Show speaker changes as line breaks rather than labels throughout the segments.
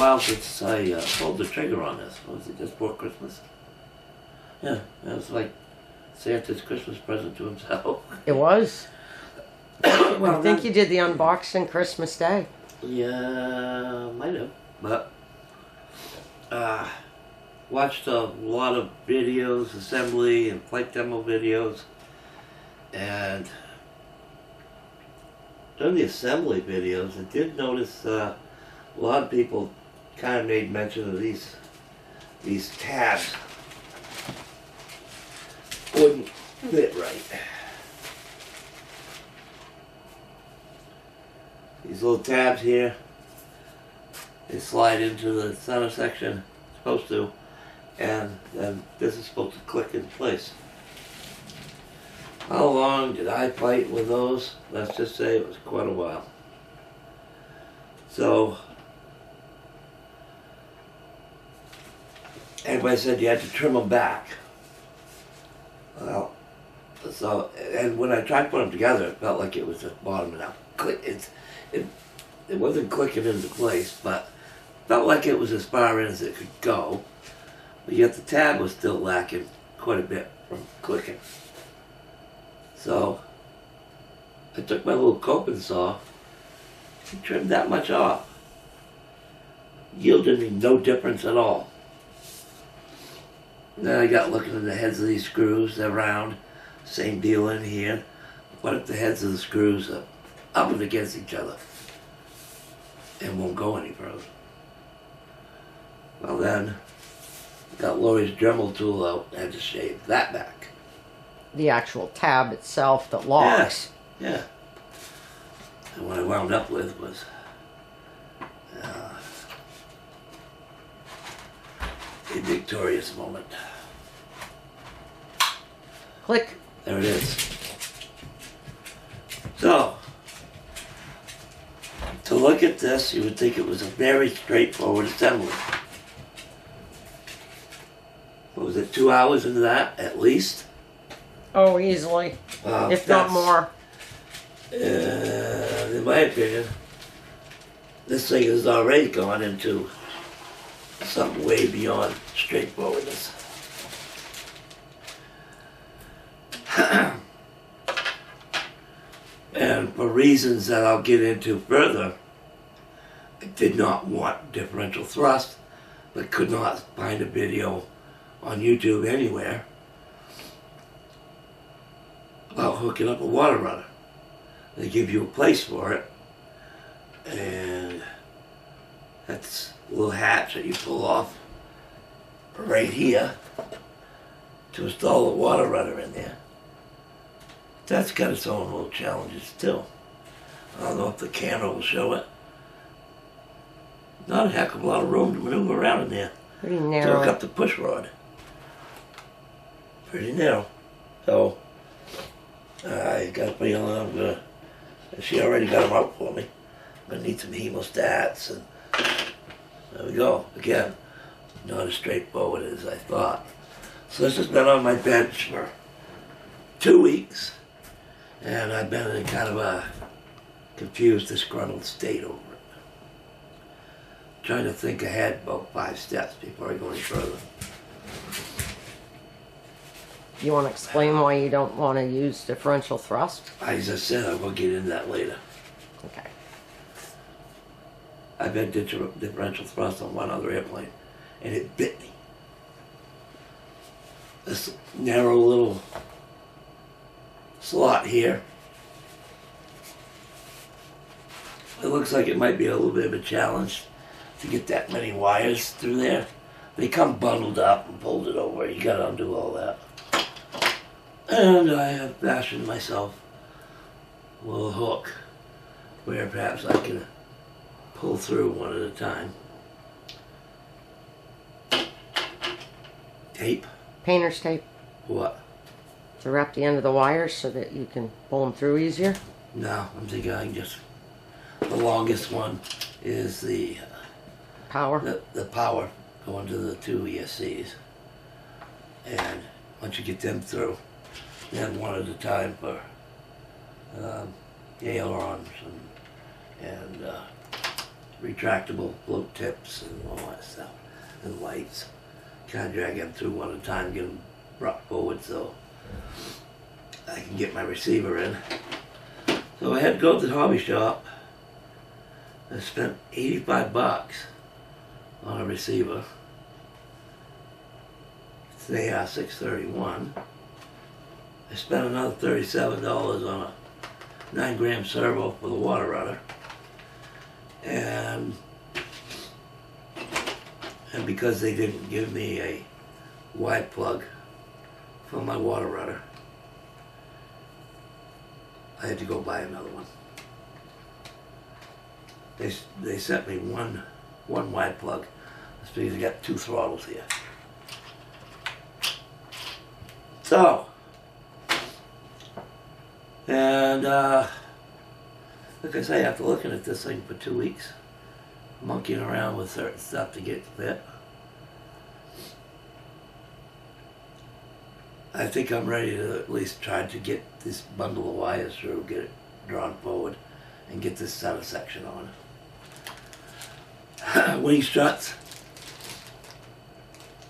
while since I pulled the trigger on this. Was it just before Christmas? Yeah, it was like Santa's Christmas present to himself.
It was.
Well,
I think you did the unboxing Christmas Day.
Yeah, might have. But watched a lot of videos, assembly and flight demo videos, and during the assembly videos, I did notice a lot of people kind of made mention of these tabs wouldn't fit right. These little tabs here, they slide into the center section, supposed to, and then this is supposed to click in place. How long did I fight with those? Let's just say it was quite a while. So, everybody said you had to trim them back. Well, so, and when I tried to put them together, it felt like it was just bottoming out. It wasn't clicking into place, but felt like it was as far in as it could go. But yet the tab was still lacking quite a bit from clicking. So I took my little coping saw and trimmed that much off. Yielded me no difference at all. Then I got looking at the heads of these screws. They're round. Same deal in here. What if the heads of the screws are up and against each other and won't go any further? Well then, I got Lori's Dremel tool out and had to shave that back.
The actual tab itself that locks.
Yeah. And what I wound up with was a victorious moment.
Click.
There it is. So, to look at this, you would think it was a very straightforward assembly. What was it, 2 hours into that, at least?
Oh, easily. If not more.
In my opinion, this thing has already gone into something way beyond straightforwardness. And for reasons that I'll get into further, I did not want differential thrust, but could not find a video on YouTube anywhere about hooking up a water rudder. They give you a place for it, and that's a little hatch that you pull off right here to install the water rudder in there. That's got its own little challenges too. I don't know if the camera will show it. Not a heck of a lot of room to maneuver around in there.
Pretty
To
narrow.
hook up the push rod. Pretty narrow. So, I got to put on, she already got them out for me. I'm going to need some hemostats, and there we go. Again, not as straightforward as I thought. So this has been on my bench for 2 weeks, and I've been in kind of a confused, disgruntled state over it. Trying to think ahead about 5 steps before I go any further.
You want to explain why you don't want to use differential thrust?
As I said, I will get into that later.
Okay.
I've had differential thrust on one other airplane, and it bit me. This narrow little slot here. It looks like it might be a little bit of a challenge to get that many wires through there. They come bundled up and folded over. You gotta undo all that. And I have fashioned myself a little hook where perhaps I can pull through one at a time. Tape?
Painter's tape
What?
to wrap the end of the wires so that you can pull them through easier.
No, I'm thinking I can just... The longest one is the
Power.
the power going to the 2 ESCs. And once you get them through, then one at a time for the ailerons and retractable float tips and all that stuff, and lights. Kind of drag them through one at a time, get them brought forward so I can get my receiver in. So I had to go to the hobby shop. I spent 85 bucks on a receiver. It's the AR631. I spent another $37 on a 9-gram servo for the water rudder. And because they didn't give me a wide plug for my water rudder, I had to go buy another one. They sent me one wide plug. That's because I got 2 throttles here. So, and like I say, after looking at this thing for 2 weeks, monkeying around with certain stuff to get fit, I think I'm ready to at least try to get this bundle of wires through, get it drawn forward, and get this center section on. Wing struts,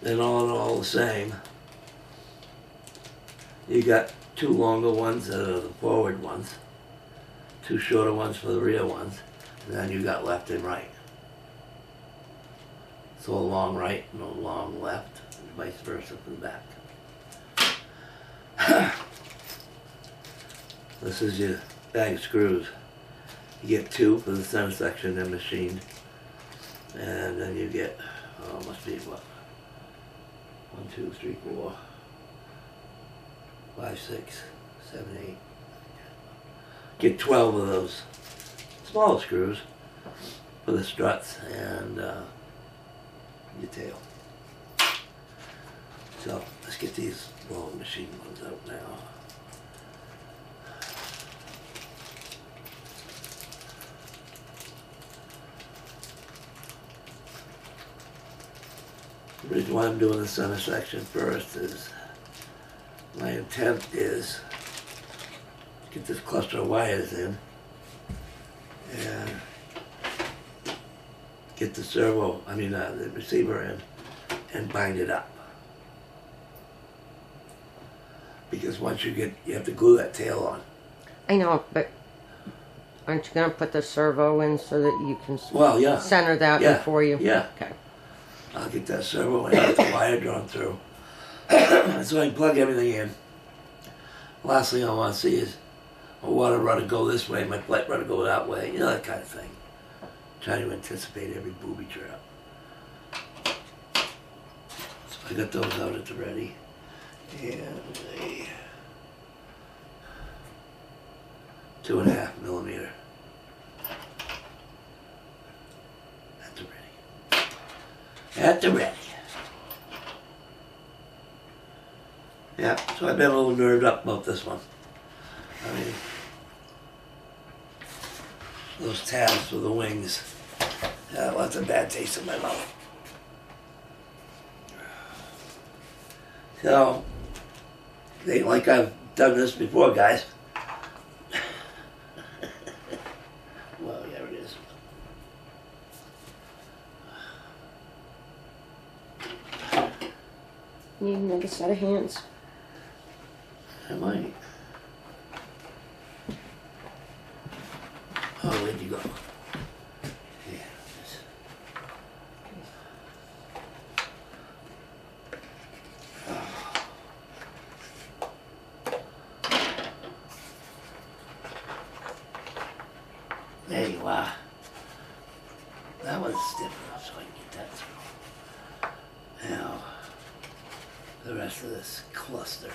and all the same. You got 2 longer ones that are the forward ones, 2 shorter ones for the rear ones, and then you got left and right. So a long right and a long left, and vice versa for the back. This is your bag of screws. You get 2 for the center section, they're machined. And then you get, must be what? 1, 2, 3, 4, 5, 6, 7, 8. Get 12 of those small screws for the struts and your tail. So let's get these long machine ones out now. The reason why I'm doing the center section first is my intent is to get this cluster of wires in and get the the receiver in and bind it up. Because once you have to glue that tail on.
I know, but aren't you going to put the servo in so that you can
yeah.
center that before you?
Yeah.
Okay.
I'll get that servo and get the wire drawn through. So I can plug everything in. Last thing I want to see is my water rudder go this way, my flight rudder go that way, you know, that kind of thing. Trying to anticipate every booby trap. So I got those out at the ready. And a 2.5 millimeter at the ready. At the ready. Yeah, so I've been a little nerved up about this one. I mean, those tabs for the wings left a bad taste in my mouth. So, it ain't like I've done this before, guys. Well, yeah, it is.
Need another set of hands.
I might. Oh, where'd you go? Yeah. There you are. That was stiff enough so I can get that through. Now, the rest of this cluster.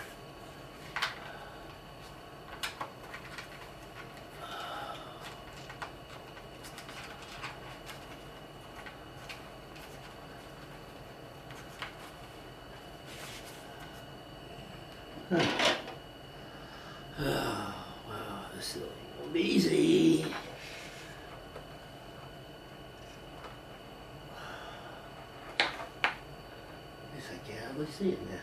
Oh, wow, this is gonna be easy. Yes, I can hardly see it now.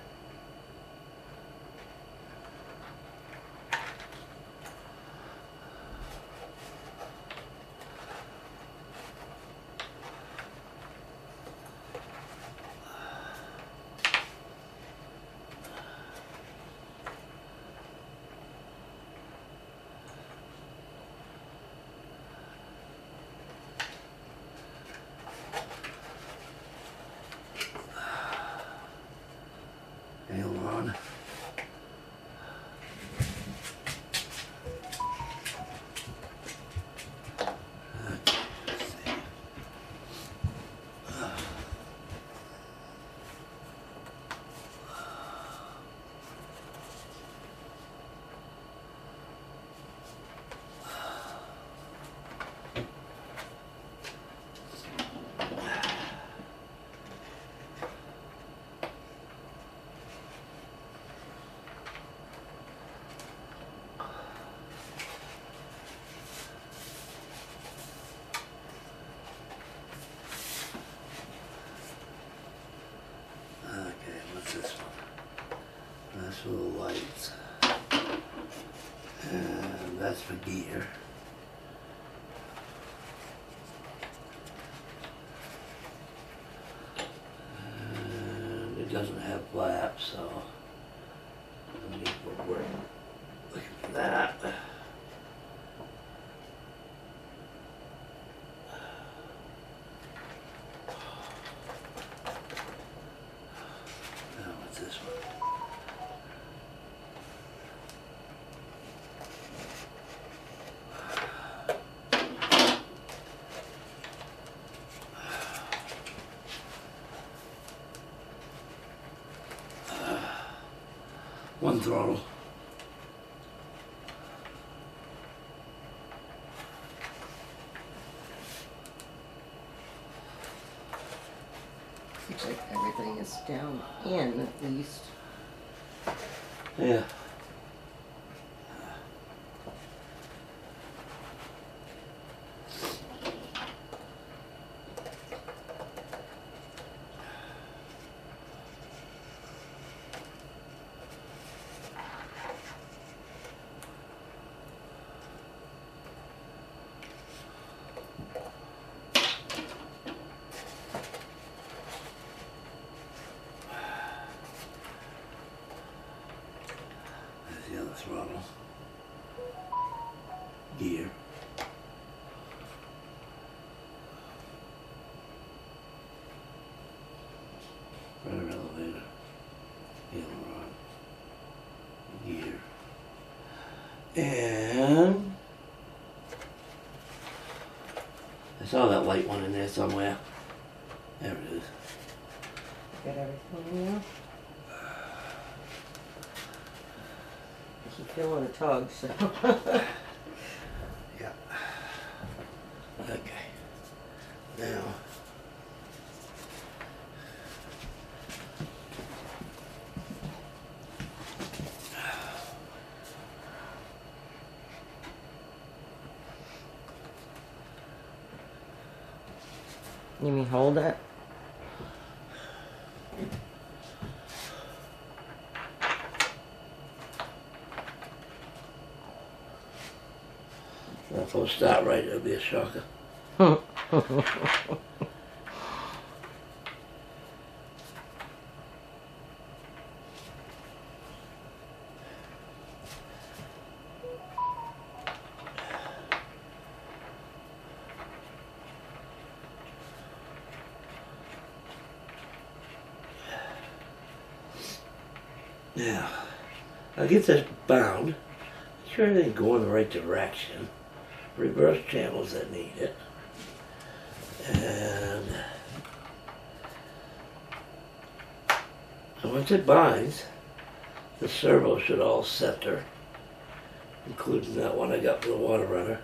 on. This one. That's for the lights. And that's for gear. And it doesn't have flaps, so I need to work looking for that. This one. One throttle.
Looks like everything is down in at least.
Yeah. The other throttle, gear, rudder elevator, aileron, gear, and I saw that light one in there somewhere. There it is.
Got everything in there? I keep feeling a tug, so.
Yeah. Okay. Now.
You mean hold it?
If I start right, it'll be a shocker. Now, I'll get this bound. Make sure everything's going the right direction. Reverse channels that need it. And once it binds, the servo should all center, including that one I got for the water runner.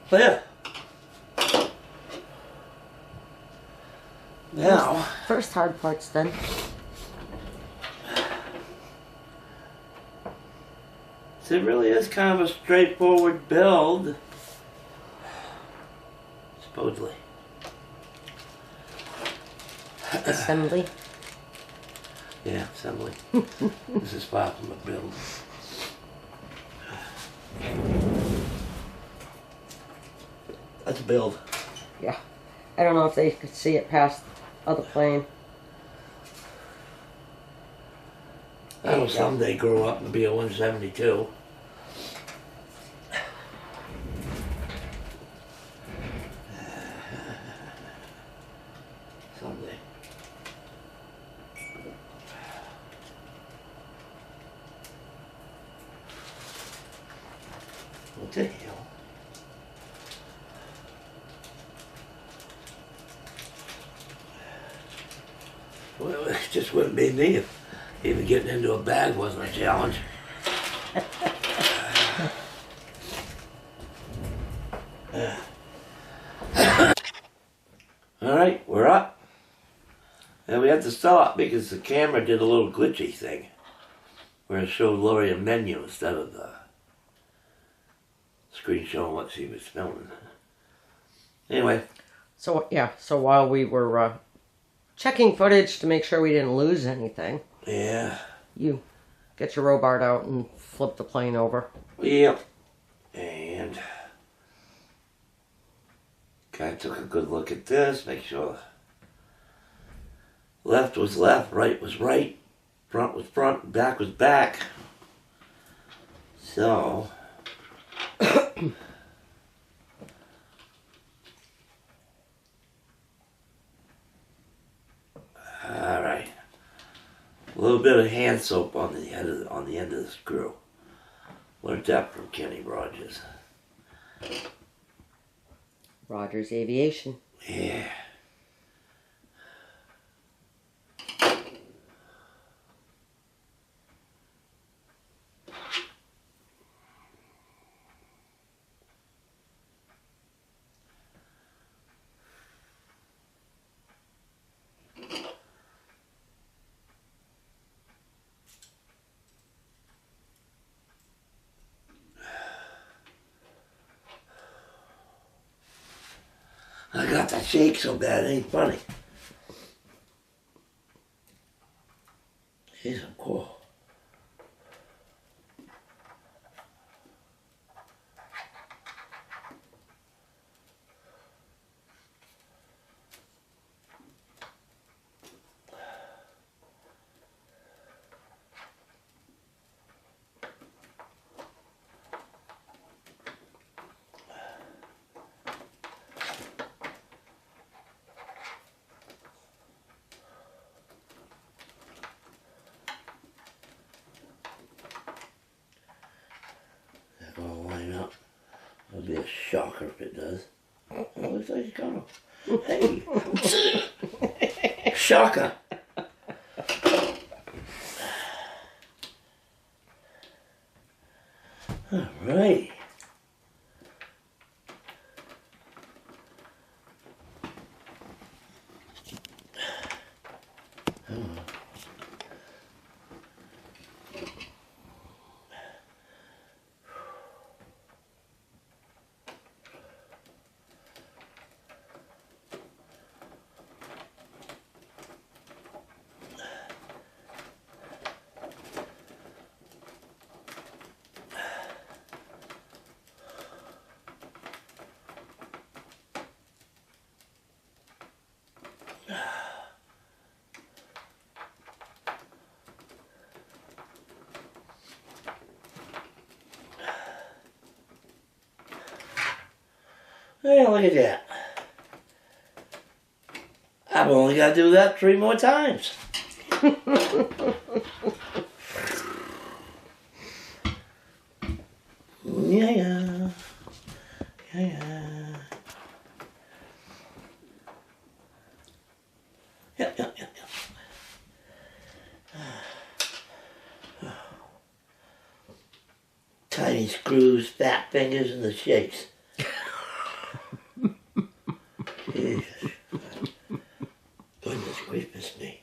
So yeah. Now,
First hard part's done.
so it really is kind of a straightforward build. supposedly.
Assembly.
Yeah, assembly. This is far from a build. That's a build.
Yeah. I don't know if they could see it past the other plane.
That'll someday grow up and be a 172. Someday. What the hell? Well, it just wouldn't be me if even getting into a bag wasn't a challenge. Alright, we're up. And we had to stop because the camera did a little glitchy thing where it showed Lori a menu instead of the screen showing what she was filming. Anyway.
So, yeah, so while we were checking footage to make sure we didn't lose anything,
Yeah.
you get your Robart out and flip the plane over.
Yep. And kind of took a good look at this, make sure left was left, right was right, front was front, back was back. So, alright. A little bit of hand soap on the end of the screw. Learned that from Kenny Rogers.
Rogers Aviation.
Yeah. I got to shake so bad, it ain't funny. Jeez, I'm cool. That all line up. That'll be a shocker if it does. It looks like it's gonna. Hey! Shocker! Alright. Hey, look at that. I've only got to do that 3 more times. Yeah. Yeah. Tiny screws, fat fingers, and the shakes. Jesus. Goodness gracious me.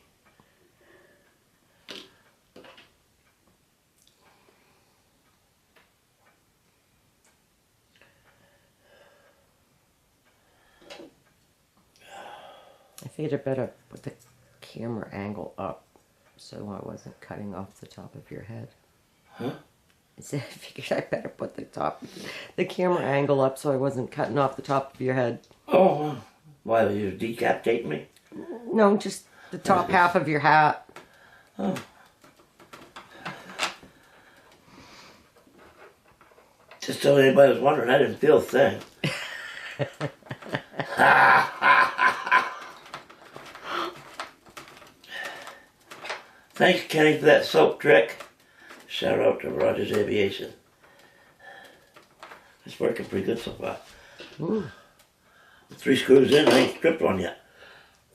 I figured I better put the camera angle up so I wasn't cutting off the top of your head.
Huh?
I said I figured I better put the camera angle up so I wasn't cutting off the top of your head.
Oh, why, you decapitate me?
No, just the top half of your hat.
Oh. Just so anybody was wondering, I didn't feel a thing. Thanks, Kenny, for that soap trick. Shout out to Rogers Aviation. It's working pretty good so far.
Ooh.
3 screws in, I ain't stripped one yet.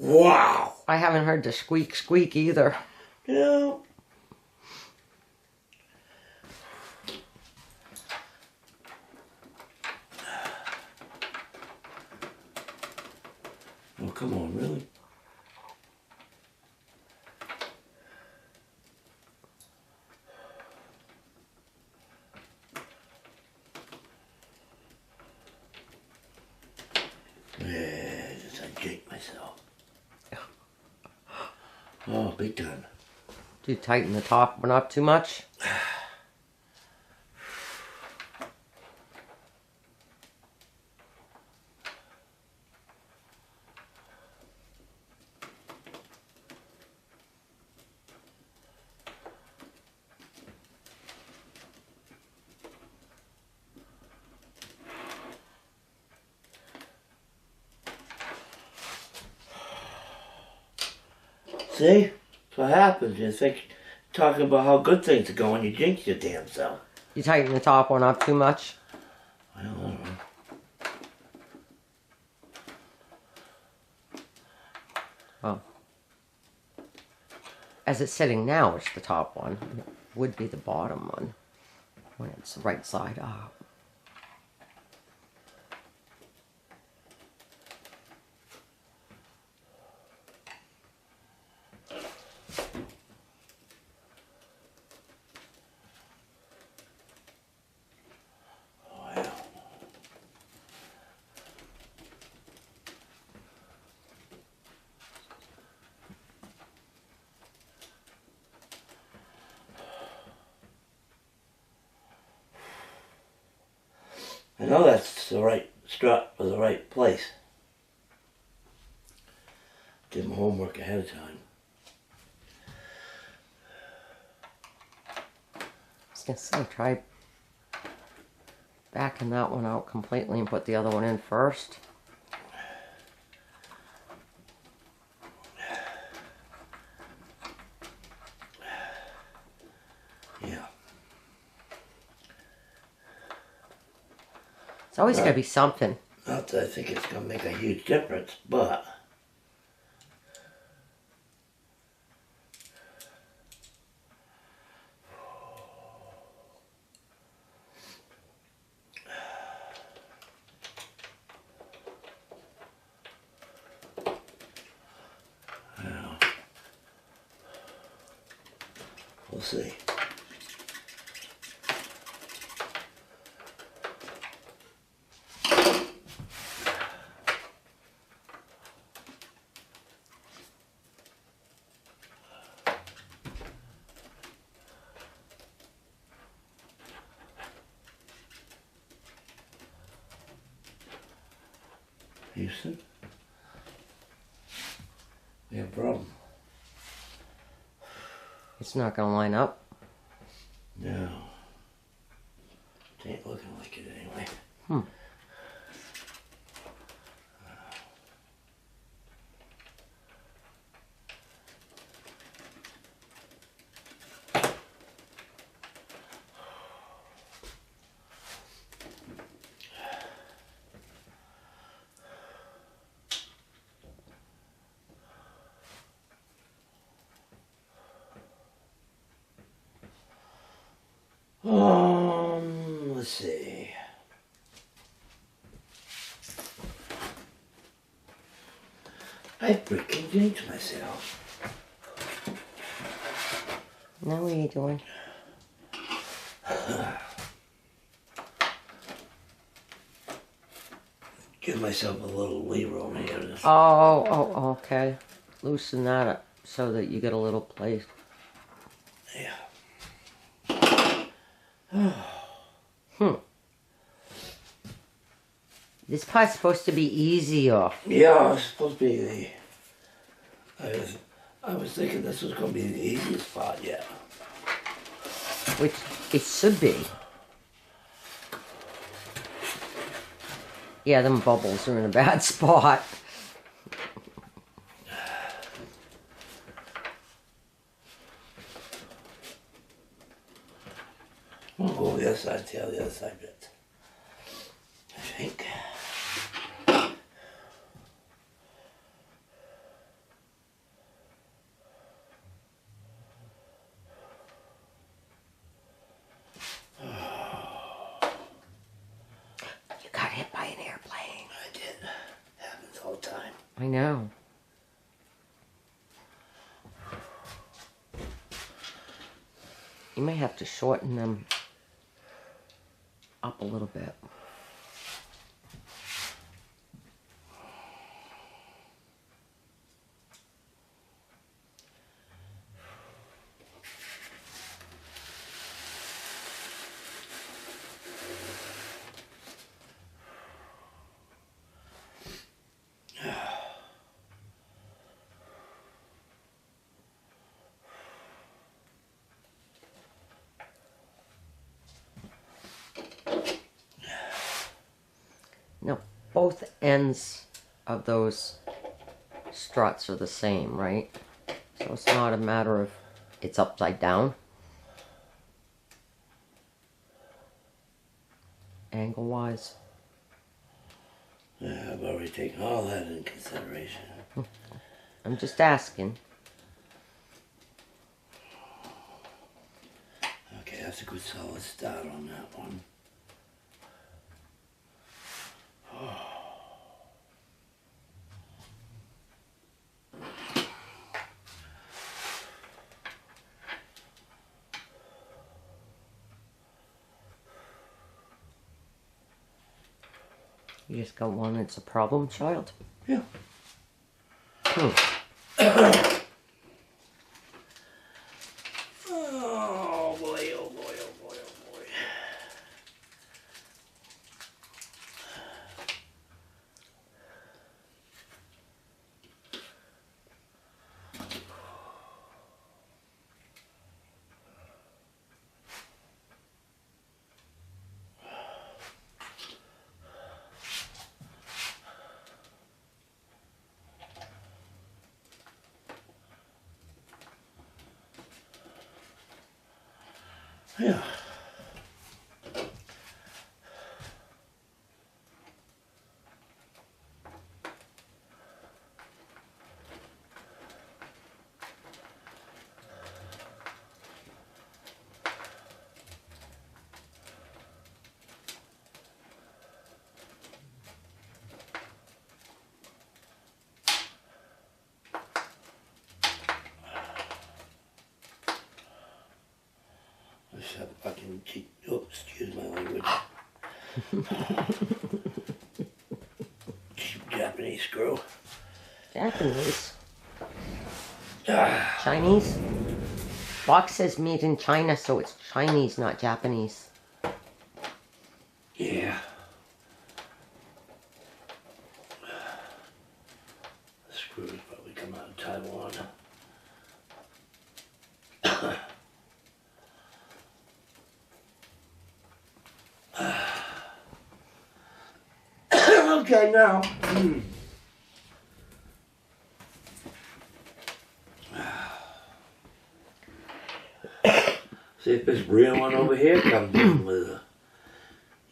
Wow!
I haven't heard the squeak squeak either.
Yeah. Oh, come on, really? Yeah, just I jinxed myself. Oh, big time.
Do you tighten the top one up too much?
See? That's what happens. You think, talking about how good things are going, you jinx your damn self.
You tighten the top one up too much?
Well, I don't know.
Oh. As it's sitting now, it's the top one. It would be the bottom one when it's right side up.
I know that's the right strut for the right place. Did my homework ahead of time.
I was going to say, try backing that one out completely and put the other one in first.
Yeah.
It's always got to be something.
Not that I think it's going to make a huge difference, but... Well, we'll see. Houston, we have a problem.
It's not going to line up.
No. It ain't looking like it anyway.
Hmm.
Let's see. I freaking jinxed myself.
Now what are you doing?
give myself a little legroom here.
Okay. Loosen that up so that you get a little place.
Yeah.
This part's supposed to be easier.
Yeah, it's supposed to be I was thinking this was going to be the easiest part, yeah.
Which it should be. Yeah, them bubbles are in a bad spot.
We'll go the other side, see how the other side fits. I think.
You got hit by an airplane.
I did. Happens all the time.
I know. You may have to shorten them up a little bit. Now, both ends of those struts are the same, right? So it's not a matter of it's upside down. Angle-wise.
Yeah, I've already taken all that into consideration.
I'm just asking.
Okay, that's a good solid start on that one.
You just got one that's a problem child?
Yeah.
Hmm.
Oh boy, oh boy, oh boy, oh boy. Yeah. Just have a fucking cheap, oh, excuse my language. Cheap Japanese screw.
Japanese.
Ah,
Chinese? Box says made in China, so it's Chinese, not Japanese.
yeah. The screws probably come out of Taiwan. Okay, now. See if this real one over here comes in with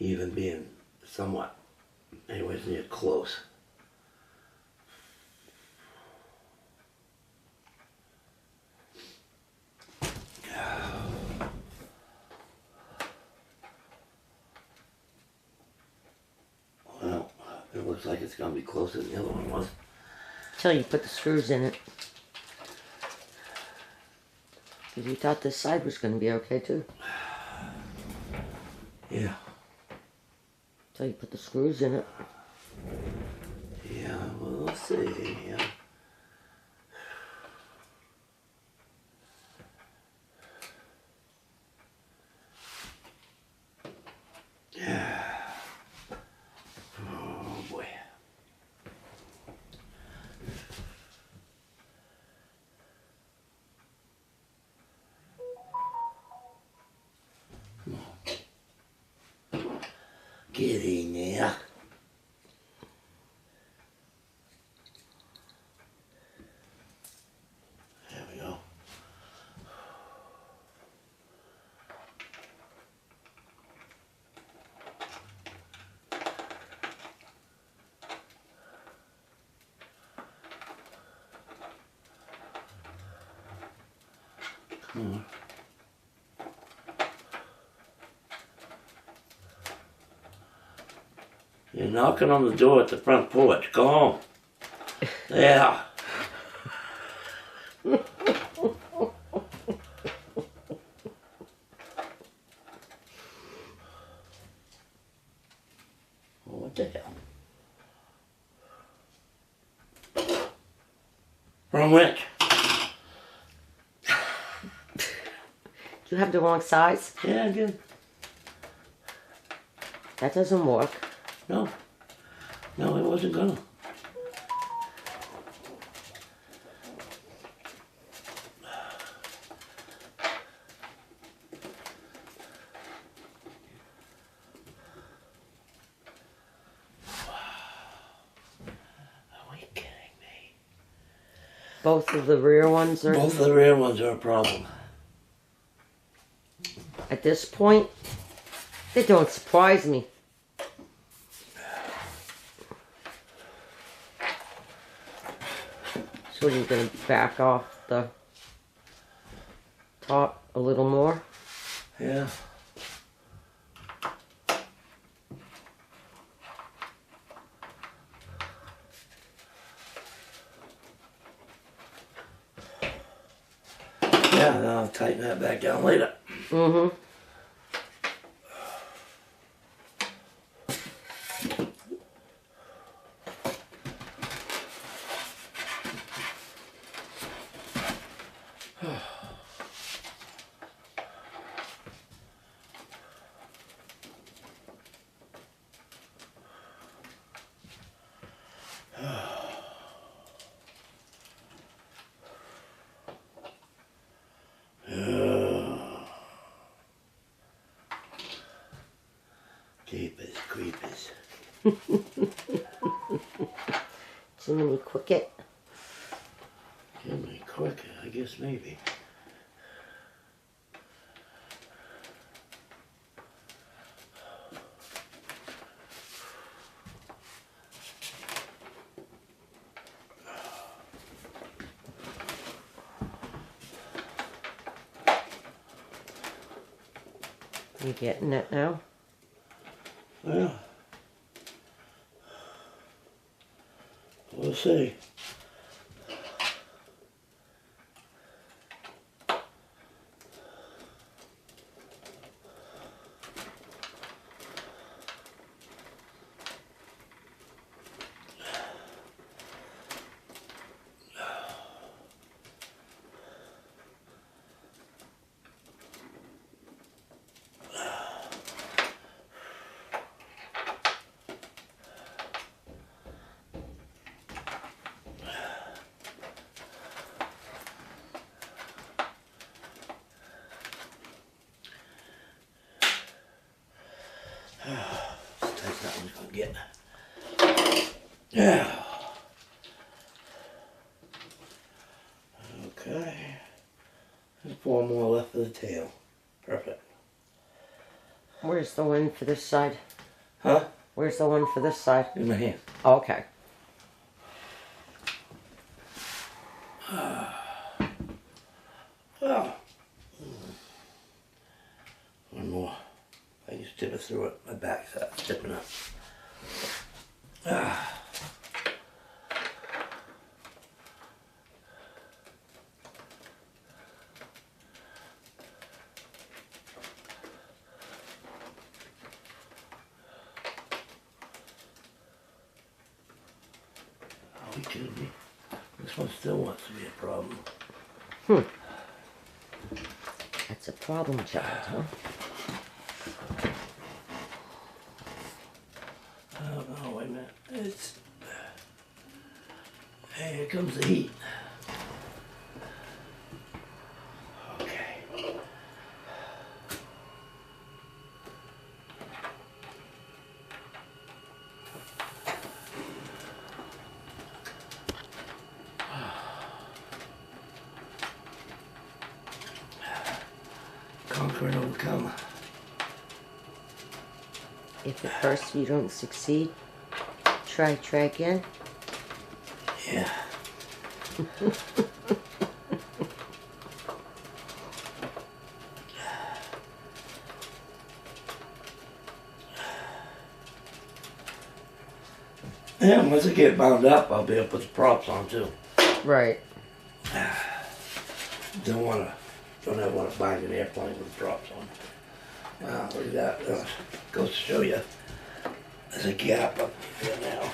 even being somewhat, anyways, near close. Well, it looks like it's going to be closer than the other one was.
Till you put the screws in it. Because you thought this side was going to be okay too.
Yeah.
Till you put the screws in it.
Yeah, we'll see. Yeah. Oh boy. Come on. Get in there. There we go. Come on. You're knocking on the door at the front porch. Go home. Yeah. What the hell? Wrong wrench.
You have the wrong size?
Yeah, I did.
That doesn't work.
No. No, it wasn't gonna. Are we kidding me?
Both of the rear ones are...
Both of the rear ones are a problem.
At this point, they don't surprise me. So you're going to back off the top a little more.
Yeah. Yeah, and I'll tighten that back down later.
Mm-hmm.
Jeepers creepers.
Jiminy Cricket.
Jiminy Cricket, I guess maybe.
You getting it now?
Well, we'll see. Let's take that one's gonna get. Yeah. Okay. There's 4 more left of the tail. Perfect.
Where's the one for this side?
Huh?
Where's the one for this side?
In my hand.
Oh, okay.
Well. One more. I just tip it through it. My back's tipping up. Are you kidding me? This one still wants to be a problem.
That's a problem child, huh?
Oh, wait a minute. It's... Hey, here comes the heat. Okay. Conquer and overcome.
If at first you don't succeed, try again.
Yeah. Yeah, once I get bound up, I'll be able to put the props on too.
Right.
Don't ever want to bind an airplane with props on. Wow, look at that. Goes to show you. There's a gap up here now.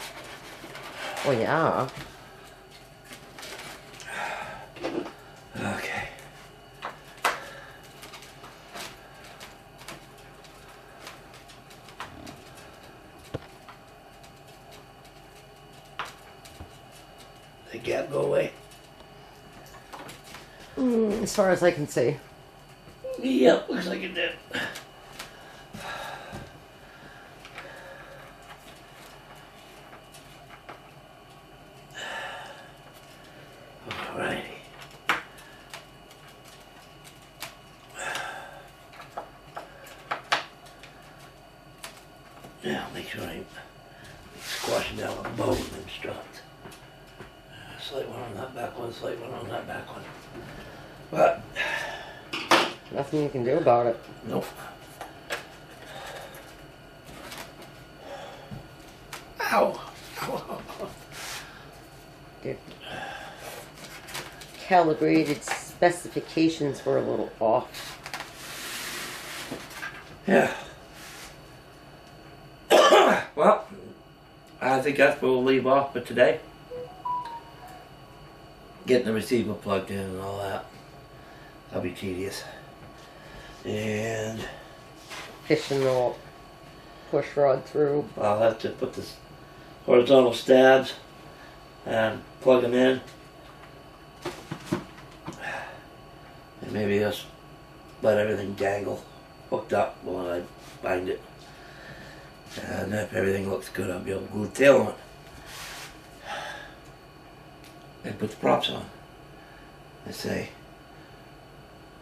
Oh yeah.
Okay. The gap go away?
As far as I can see.
Yep, looks like it did. Alrighty. Now make sure I'm squashing down the bow with them struts. Slight one on that back one, slight one on that back one. But
Nothing you can do about it.
nope. Ow! Ow.
The calibrated specifications were a little off.
Yeah. Well, I think that's where we'll leave off for today. Getting the receiver plugged in and all that. That'll be tedious. And
Fishing the push rod through.
I'll have to put this horizontal stabs and plug them in. And maybe just let everything dangle hooked up while I bind it. And if everything looks good, I'll be able to glue the tail on. And put the props on. I say,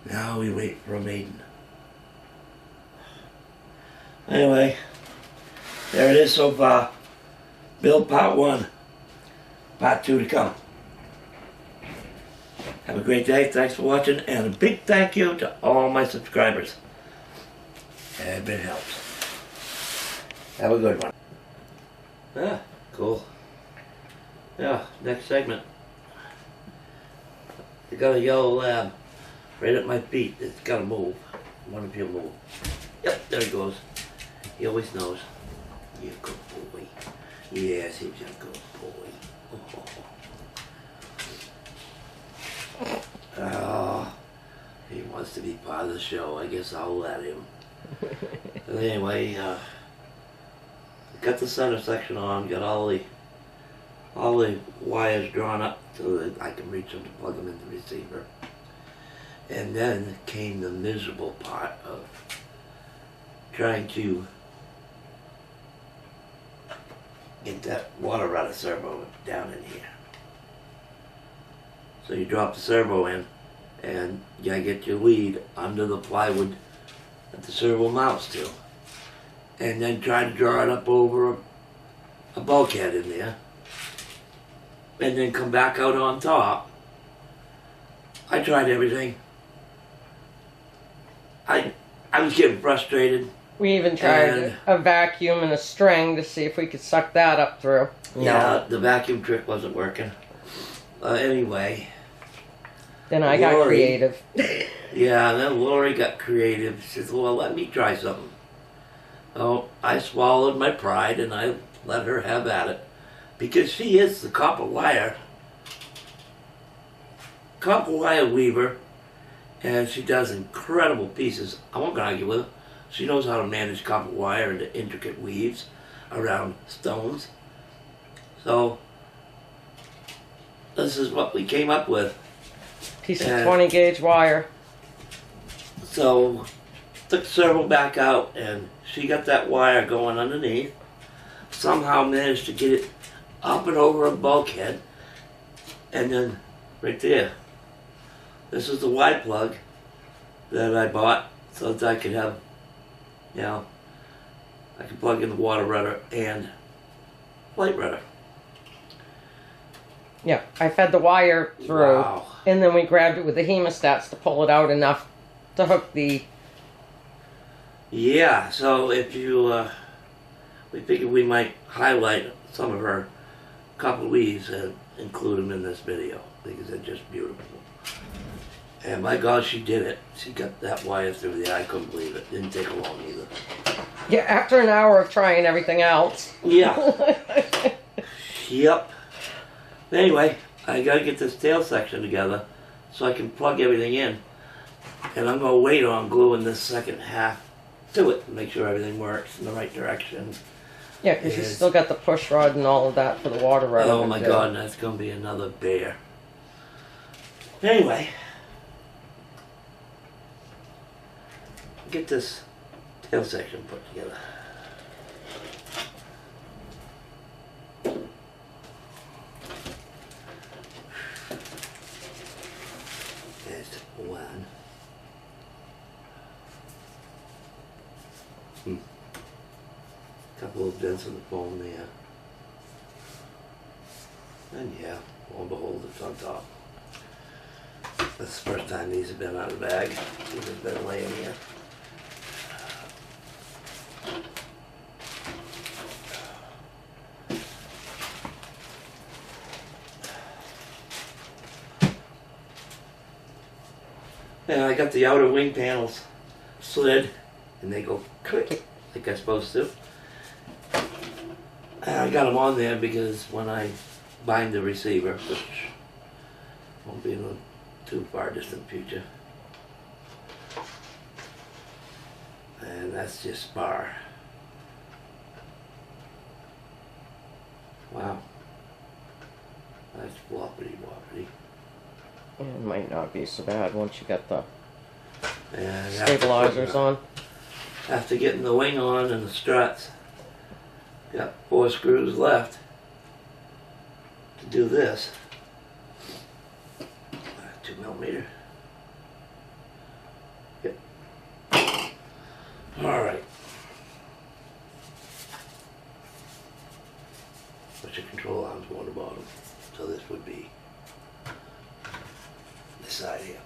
now we wait for a maiden. Anyway, there it is so far. Build part 1. Part 2 to come. Have a great day. Thanks for watching. And a big thank you to all my subscribers. Every bit helps. Have a good one. Ah, cool. Yeah, next segment. I got a yellow lab right at my feet. It's got to move. One of you move. Yep, there he goes. He always knows. You good boy. Yes, he's a good boy. Oh, he wants to be part of the show. I guess I'll let him. But anyway, got the center section on. Got all the wires drawn up so that I can reach them to plug them in the receiver. And then came the miserable part of trying to get that water rudder servo down in here. So you drop the servo in and you gotta get your lead under the plywood that the servo mounts to. And then try to draw it up over a bulkhead in there. And then come back out on top. I tried everything. I was getting frustrated.
We even tried a vacuum and a string to see if we could suck that up through.
Yeah, the vacuum trick wasn't working. Anyway.
Then I got creative.
Yeah, and then Lori got creative. She says, well, let me try something. Oh, I swallowed my pride and I let her have at it. because she is the copper wire weaver, and she does incredible pieces. I won't argue with her. She knows how to manage copper wire into intricate weaves around stones. So this is what we came up with.
Piece of 20 gauge wire.
So took the servo back out, and she got that wire going underneath. Somehow managed to get it up and over a bulkhead, and then right there. This is the Y plug that I bought so that I could have, you know, I could plug in the water rudder and light rudder.
Yeah, I fed the wire through,
Wow.
and then we grabbed it with the hemostats to pull it out enough to hook the...
Yeah, so if you, we figured we might highlight some of her copper weaves and include them in this video because they're just beautiful. And my God, she did it. She got that wire through there. I couldn't believe it. Didn't take long either.
Yeah, after an hour of trying everything else.
Yeah. Yep. Anyway, I gotta get this tail section together so I can plug everything in. And I'm gonna wait on gluing this second half to it to make sure everything works in the right direction.
Yeah, because you still got the push rod and all of that for the water rudder.
Oh my God, and that's gonna be another bear. Anyway, get this tail section put together. There's one. Couple of dents in the foam there. And yeah, lo and behold, it's on top. That's the first time these have been out of the bag. These have been laying here. And I got the outer wing panels slid, and they go click like I'm supposed to. And I got them on there because when I bind the receiver, which won't be in the too far distant future, and that's just spar. Wow, that's floppity woppity.
It might not be so bad once you get the
And
stabilizers on.
After getting the wing on and the struts, got 4 screws left to do this. 2mm. Yep. Alright. But your control arms go on the bottom. So this would be this side here.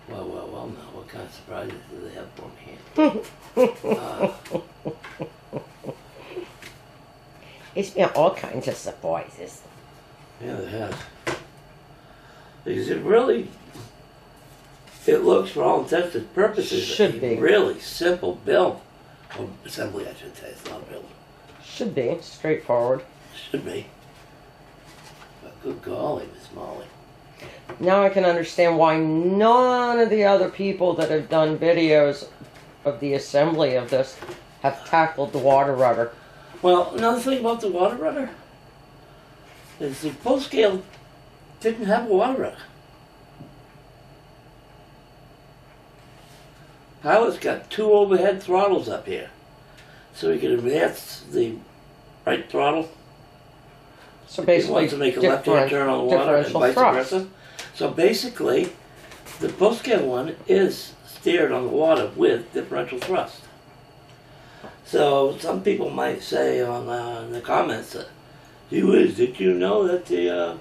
Well, now what kind of surprises do they have for me here?
It's been all kinds of surprises.
Yeah, it has. Because it really, it looks for all intents and purposes
Should be.
Really simple build. Or assembly, I should say. It's not a build.
Should be. Straightforward.
Should be. But good golly, Miss Molly.
Now I can understand why none of the other people that have done videos of the assembly of this have tackled the water rudder.
Well, another thing about the water rudder is the full scale didn't have a water rudder. Pilot's got 2 overhead throttles up here. So he can advance the right throttle.
So
He
basically,
wants to make a left-hand turn on the water and vice versa. So basically, the full-scale one is steered on the water with differential thrust. So some people might say on in the comments that, gee whiz, did you know that the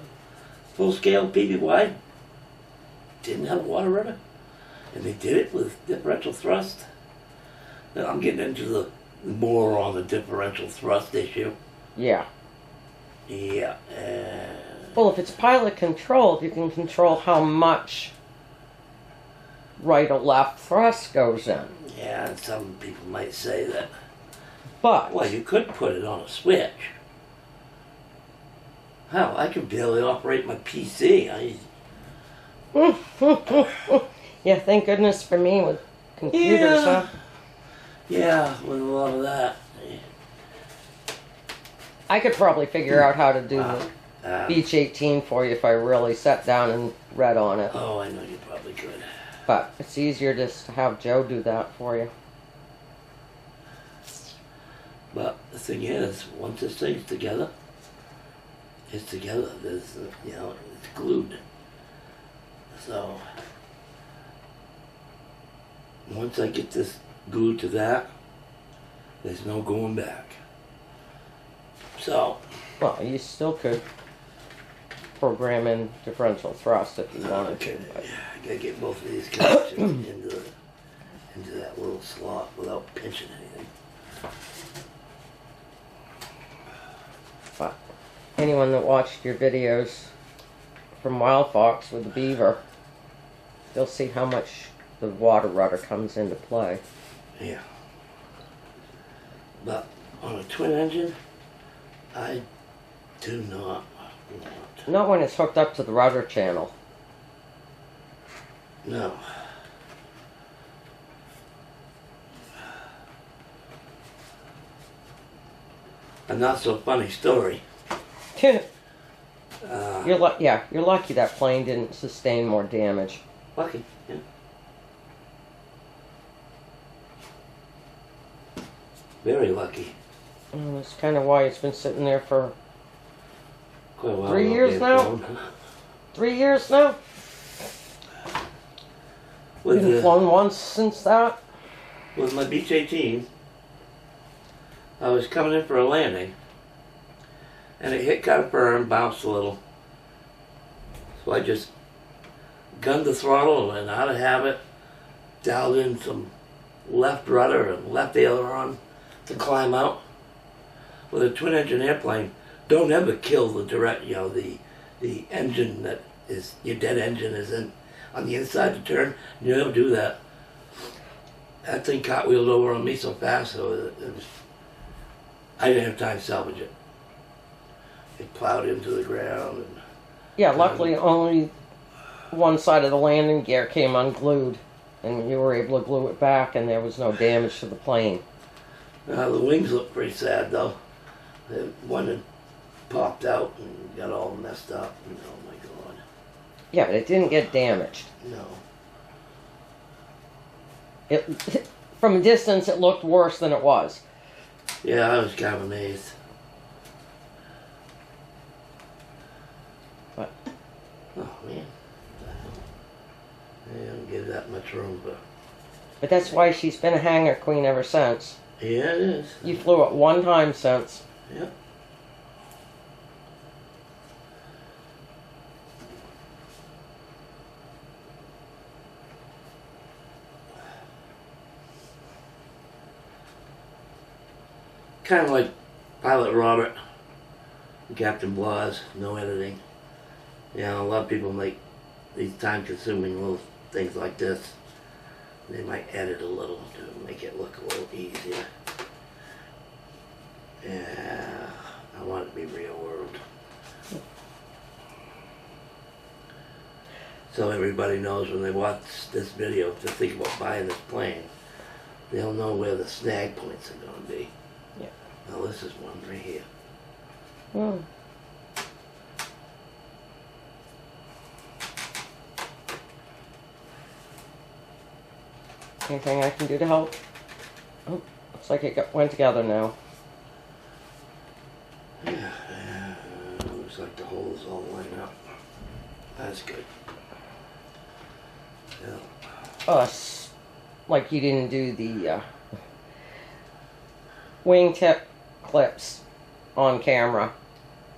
full-scale PBY didn't have a water rudder? And they did it with differential thrust? Now, I'm getting into the more on the differential thrust issue.
Yeah.
Yeah.
Well, if it's pilot controlled, you can control how much right or left thrust goes in.
Yeah, and some people might say that,
But
well, you could put it on a switch. Hell, I can barely operate my PC.
yeah, thank goodness for me with computers, huh?
Yeah, with a lot of that.
I could probably figure out how to do the Beach 18 for you if I really sat down and read on it.
Oh, I know you probably could.
But it's easier just to have Joe do that for you.
But the thing is, once this thing's together, it's together. There's, you know, it's glued. So, once I get this glued to that, there's no going back. So,
Well, you still could program in differential thrust if you wanted to. But.
I gotta get both of these connections into that little slot without pinching anything.
But anyone that watched your videos from Wild Fox with the beaver, they'll see how much the water rudder comes into play.
Yeah. But on a twin engine, I do not want.
Not when it's hooked up to the rudder channel.
No. A not so funny story.
You're lucky that plane didn't sustain more damage.
Lucky, yeah. Very lucky.
That's kind of why it's been sitting there for
Quite a while.
3 years now? 3 years now? Been flown once since that?
With my Beach 18, I was coming in for a landing, and it hit kind of firm, bounced a little. So I just gunned the throttle and out of habit, dialed in some left rudder and left aileron to climb out. With a twin engine airplane, don't ever kill the direct, you know, the engine that is, your dead engine is in on the inside to turn. You never do that. That thing cartwheeled over on me so fast, so it was, I didn't have time to salvage it. It plowed into the ground. And
yeah, luckily only one side of the landing gear came unglued, and you were able to glue it back, and there was no damage to the plane.
The wings looked pretty sad, though. The one had popped out and got all messed up. And, oh my God.
Yeah, but it didn't get damaged.
No.
It, from a distance, it looked worse than it was.
Yeah, I was kind of amazed.
But
oh man, they don't give that much room,
but that's why she's been a hangar queen ever since.
Yeah, it is.
You flew it one time since.
Yep. Kind of like Pilot Robert, Captain Blas, no editing. You know, a lot of people make these time-consuming little things like this. They might edit a little to make it look a little easier. Yeah, I want it to be real world. So everybody knows when they watch this video to think about buying this plane, they'll know where the snag points are going to be.
Yeah.
Now this is one right here.
Hmm. Anything I can do to help? Oh, looks like it went together now.
Yeah, looks like the holes all line up. That's good. Yeah.
Like you didn't do the wingtip clips on camera.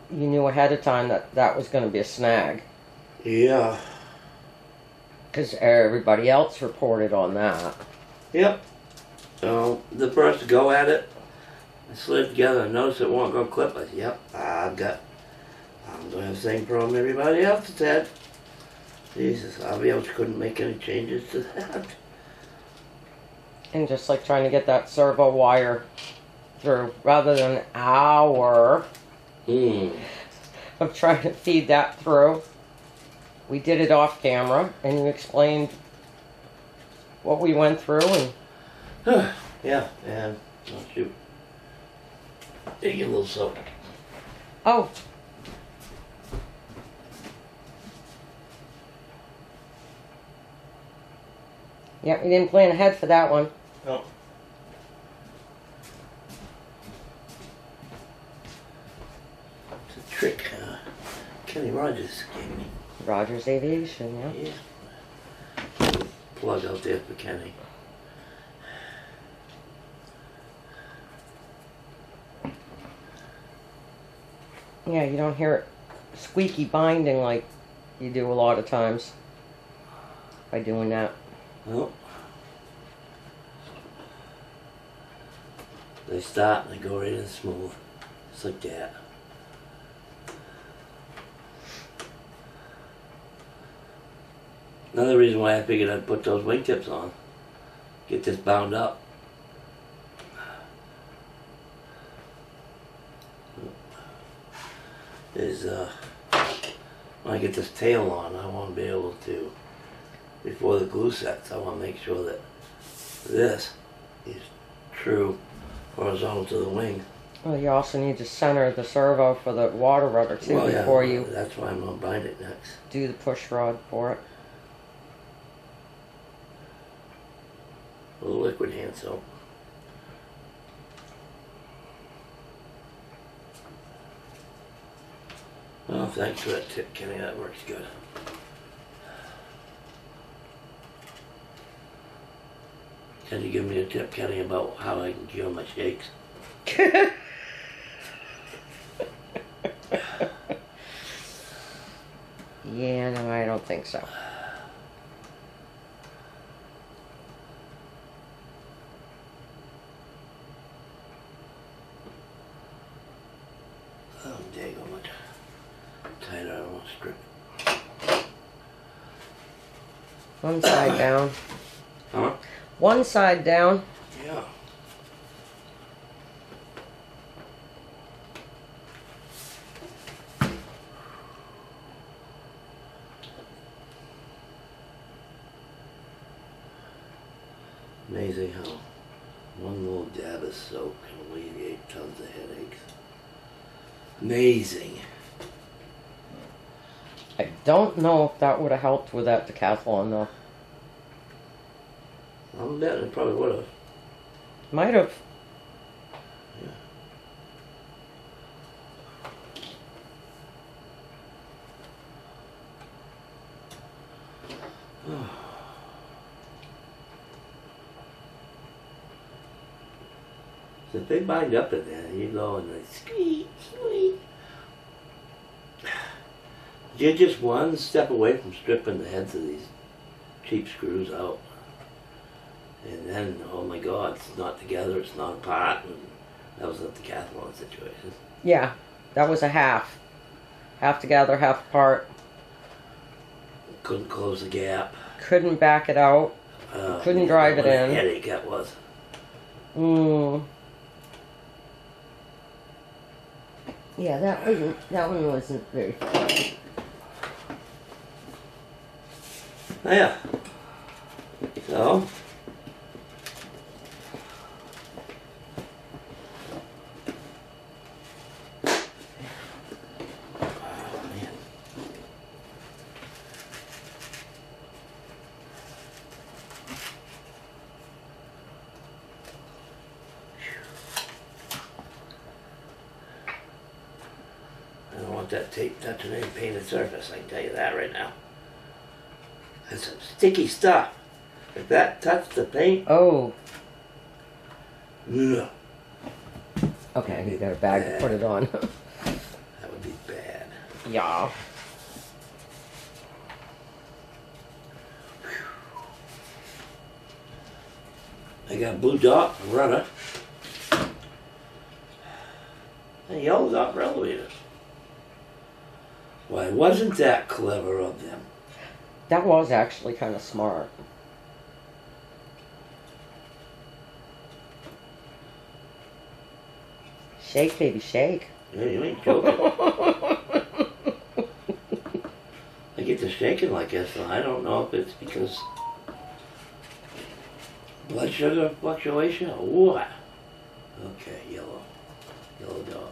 You knew ahead of time that that was going to be a snag.
Yeah.
Because everybody else reported on that.
Yep. So the first go at it, I slid together and noticed it won't go clip. I said, yep, I'm going to have the same problem everybody else has had. Jesus, Avios couldn't make any changes to that.
And just like trying to get that servo wire through, rather than an hour of trying to feed that through. We did it off camera, and you explained what we went through, and
yeah, and oh shoot, take a little soap.
oh, yeah, we didn't plan ahead for that one.
Oh. It's a trick Kenny Rogers gave me.
Rogers Aviation, yeah.
Yeah. Plug out there for Kenny.
Yeah, you don't hear it squeaky binding like you do a lot of times by doing that.
Well, they start and they go right in smooth. Just like that. Another reason why I figured I'd put those wingtips on. Get this bound up. Is when I get this tail on, I want to be able to, before the glue sets, I want to make sure that this is true horizontal to the wing.
Well, you also need to center the servo for the water rudder too before you
that's why I'm going to bind it next.
do the push rod for it.
A little liquid hand soap. Oh, thanks for that tip, Kenny. That works good. Can you give me a tip, Kenny, about how I can cure my shakes?
Yeah, no, I don't think so.
Oh, dang, how much tighter I don't want to strip.
One side down.
Huh?
One side down.
Yeah. Amazing how one little dab of soap can alleviate tons of headaches. Amazing.
I don't know if that would have helped with that decathlon though.
I'm betting it probably would have.
Might have.
So if they bind up in there, you go and they squeak, squeak. You're just one step away from stripping the heads of these cheap screws out. And then, oh my God, it's not together, it's not apart. And that was a decathlon situation.
Yeah, that was a half. Half together, half apart.
Couldn't close the gap.
Couldn't back it out. Couldn't drive it
what a
in.
headache that was.
Yeah, that one wasn't very fun.
Yeah. So. Oh, man. I don't want that tape touching any painted surface, I can tell you that right now. That's some sticky stuff. If that touched the paint,
Oh,
no,
okay, you got a bag to put it on.
that would be bad.
Yeah.
I got blue dot and rudder. And yellow dot for elevators. Why wasn't that clever of them?
That was actually kind of smart. Shake, baby, shake.
Yeah, you ain't joking. I get to shaking like this, and I don't know if it's because blood sugar fluctuation or what. Okay, yellow. Yellow dog.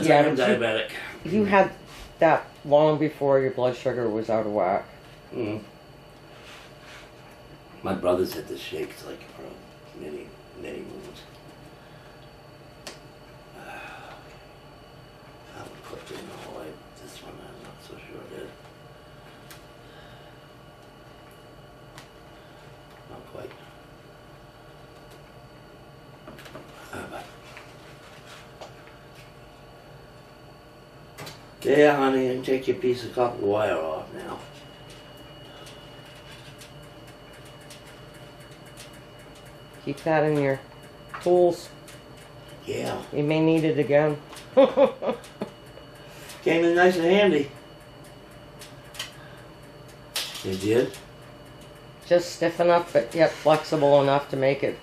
Yeah,
I'm
but
diabetic.
You had that long before your blood sugar was out of whack.
Mm. My brother's had the shakes like for many, many moons. I would put in the whole way. This one I'm not so sure it is. Not quite. But yeah, honey, and take your piece of copper wire off now.
Keep that in your tools.
Yeah.
You may need it again.
Came in nice and handy. It did?
Just stiff enough, but yet flexible enough to make it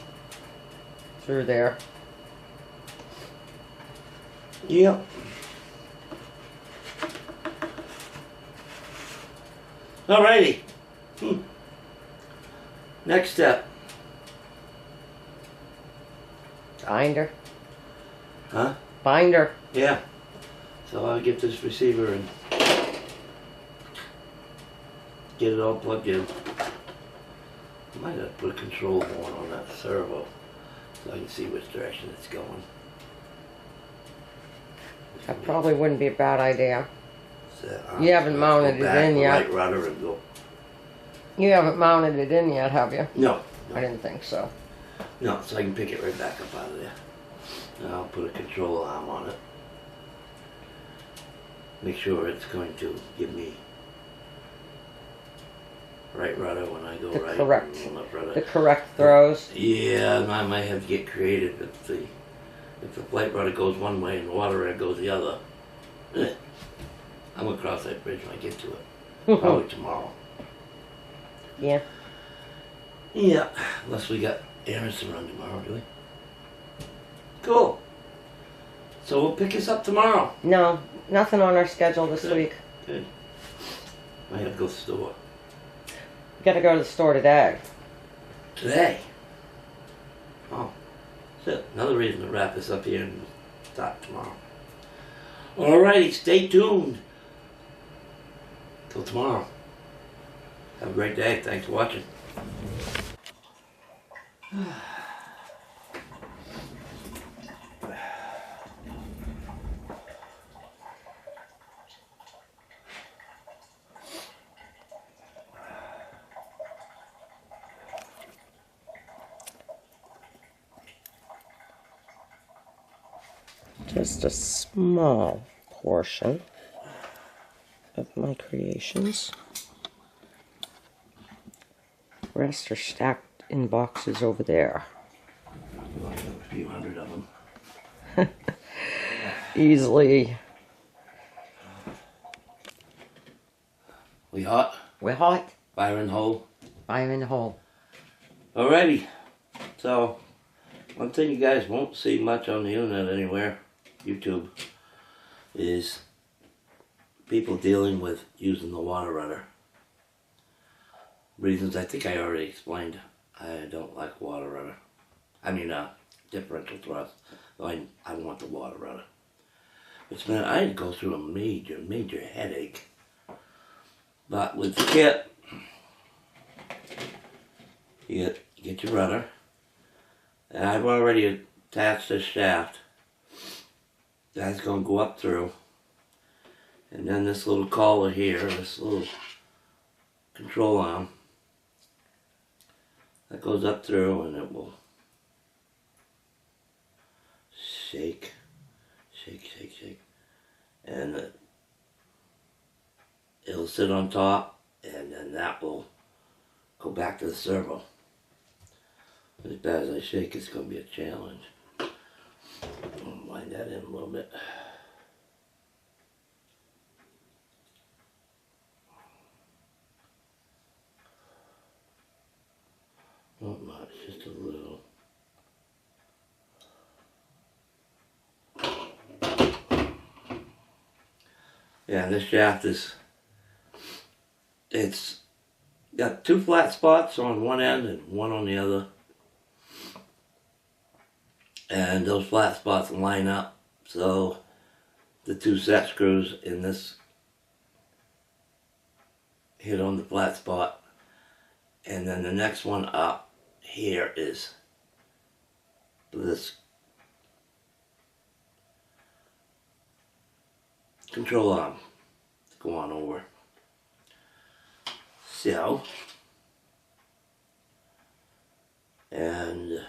through there.
Yep. Alrighty. Next step.
Binder.
Huh?
Binder.
Yeah. So I'll get this receiver and get it all plugged in. I might have to put a control horn on that servo so I can see which direction it's going.
That probably wouldn't be a bad idea.
So,
You haven't mounted
go
it
back
in
the
yet.
Right rudder and go.
You haven't mounted it in yet, have you?
No.
I didn't think so.
No, so I can pick it right back up out of there. And I'll put a control arm on it. Make sure it's going to give me right rudder when I go
The
right.
correct.
And left rudder.
The correct throws.
Yeah, and I might have to get creative if the flight rudder goes one way and the water rudder goes the other. I'm gonna cross that bridge when I get to it. Probably tomorrow.
Yeah.
Yeah, unless we got errands to run tomorrow, do we? Cool. So we'll pick this up tomorrow.
No, nothing on our schedule this
Good.
week.
Good. I have to go to the store.
We gotta go to the store today.
Today? Oh. So another reason to wrap this up here and start tomorrow. Alrighty, stay tuned. Till tomorrow. Have a great day. Thanks for watching.
Just a small portion of my creations. Rest are stacked in boxes over there.
Like a few hundred of them.
Easily.
We hot?
We're hot.
Fire in the hole?
Fire in the hole.
Alrighty. So, one thing you guys won't see much on the internet anywhere, YouTube, is people dealing with using the water rudder. Reasons I think I already explained. I don't like water rudder. I mean, differential thrust. I want the water rudder. Which meant I had to go through a major headache. But with the kit, you get your rudder. And I've already attached this shaft. That's going to go up through. And then this little collar here, this little control arm, that goes up through and it will shake, shake, shake, shake. And it'll sit on top and then that will go back to the servo. As bad as I shake, it's going to be a challenge. I'll wind that in a little bit. Not much, just a little. Yeah, this shaft it's got 2 flat spots on one end and one on the other. And those flat spots line up, so the 2 set screws in this hit on the flat spot. And then the next one up here is this control arm to go on over. So, and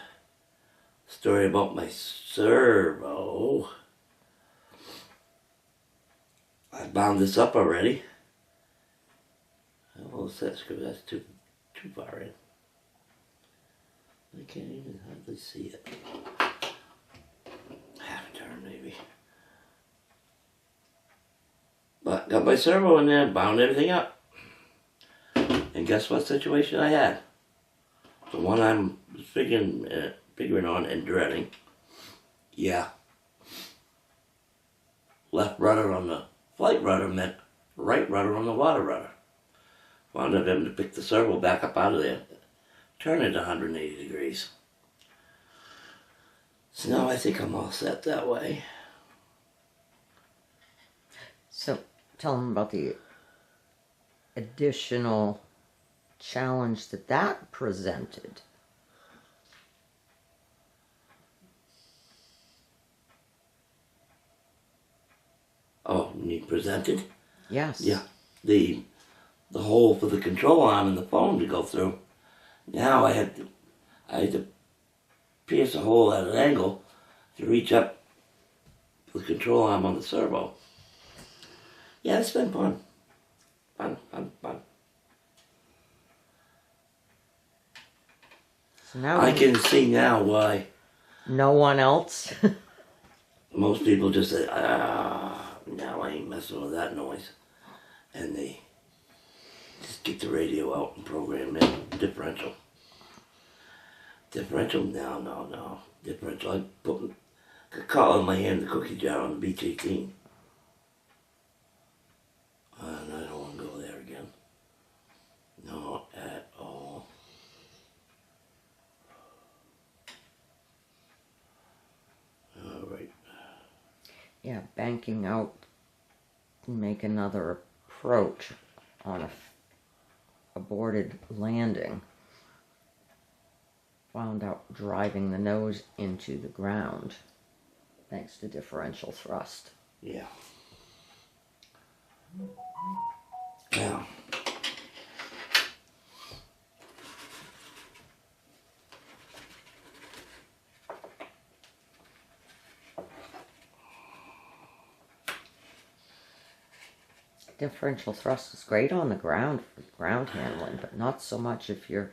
story about my servo. I bound this up already. Oh, set screw, that's too far in. I can't even hardly see it. Half a turn maybe. But got my servo in there, bound everything up. And guess what situation I had? The one I'm figuring on and dreading. Yeah. Left rudder on the flight rudder meant right rudder on the water rudder. Wound up having to pick the servo back up out of there, turn it 180 degrees. So now I think I'm all set that way.
So tell them about the additional challenge that presented.
Oh, need presented?
Yes.
Yeah. The hole for the control arm and the phone to go through. Now I had to pierce a hole at an angle to reach up for the control arm on the servo. Yeah, it's been fun. Fun.
So now
I can see now why
no one else.
most people just say, now I ain't messing with that noise. And they just get the radio out and program it. Differential. No. Differential. I put a call in my hand, the cookie jar on the Beach 18. And I don't want to go there again. Not at all. Alright.
Yeah, banking out to make another approach on a aborted landing. Wound up driving the nose into the ground thanks to differential thrust.
Yeah. Now,
Differential thrust is great on the ground for ground handling, but not so much if you're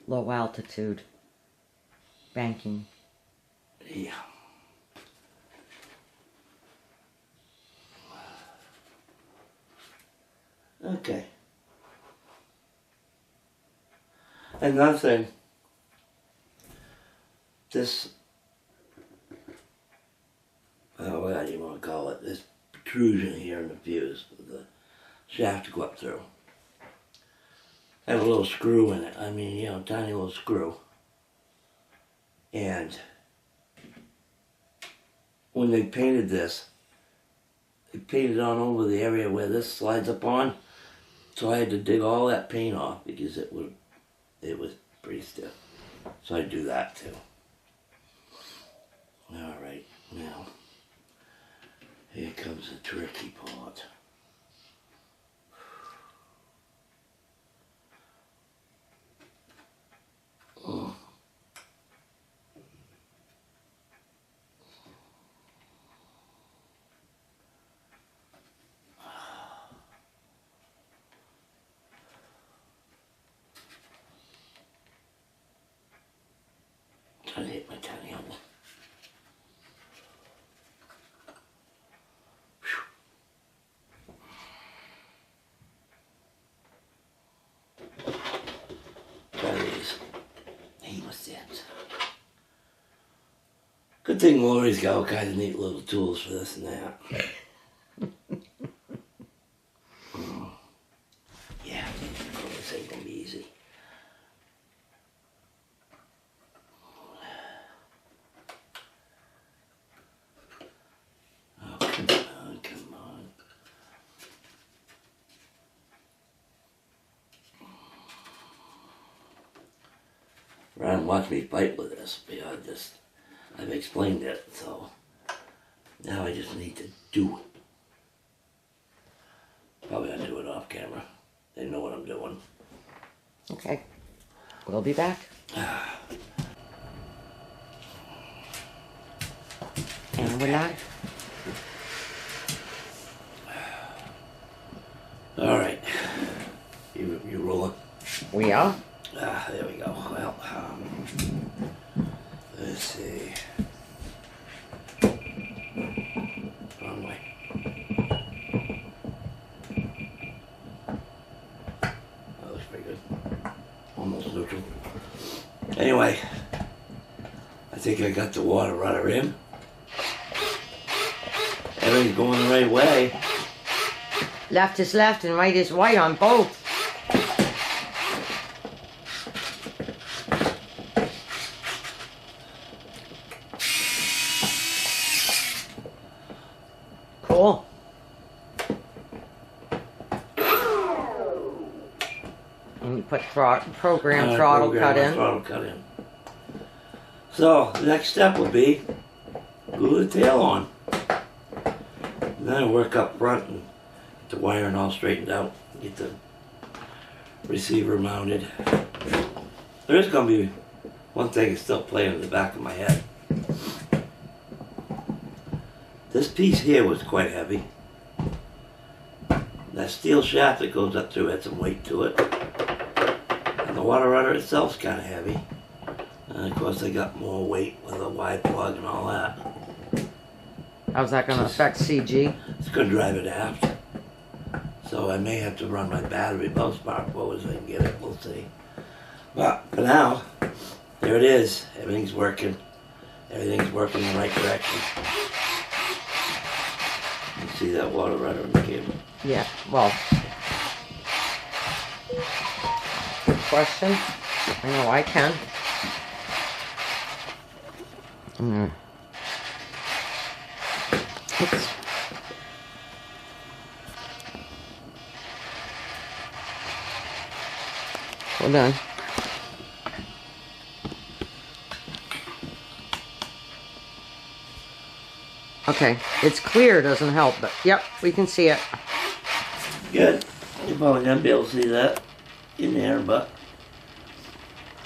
low altitude banking.
yeah. Okay. Another thing, this, what do you want to call it, this protrusion here in the fuse, the shaft to go up through. I have a little screw in it, tiny little screw. And when they painted this, they painted on over the area where this slides up on, so I had to dig all that paint off because it was pretty stiff. So I do that too. Alright, now, here comes the tricky part. Oh. Trying to hit my tiny elbow. Try these. Hemostats. Good thing Lori's got all kinds of neat little tools for this and that. around and watch me fight with this because I've explained it, so now I just need to do it. Probably I'll do it off camera. They know what I'm doing.
Okay. We'll be back. And we're live.
All right. You rolling?
We are.
There we go. Well, let's see. Wrong way. That looks pretty good. Almost neutral. Anyway, I think I got the water rudder in. Everything's going the right way.
Left is left and right is right on both. Cool. And you put program throttle cut in.
Throttle cut in. So the next step will be glue the tail on. And then I work up front and get the wiring all straightened out. Get the receiver mounted. There is going to be one thing that's still playing in the back of my head. This piece here was quite heavy. That steel shaft that goes up through had some weight to it. And the water rudder itself is kind of heavy. And of course I got more weight with a wide plug and all that.
How's that going to affect CG?
It's going to drive it aft. So I may have to run my battery both spark forward so I can get it. We'll see. But for now, there it is. Everything's working. Everything's working in the right direction. You see that water rudder on the camera?
Yeah, well. Good question. I know I can. Oops. Hold on. Okay, it's clear, doesn't help, but yep, we can see it.
Good. You're probably going to be able to see that in there, but...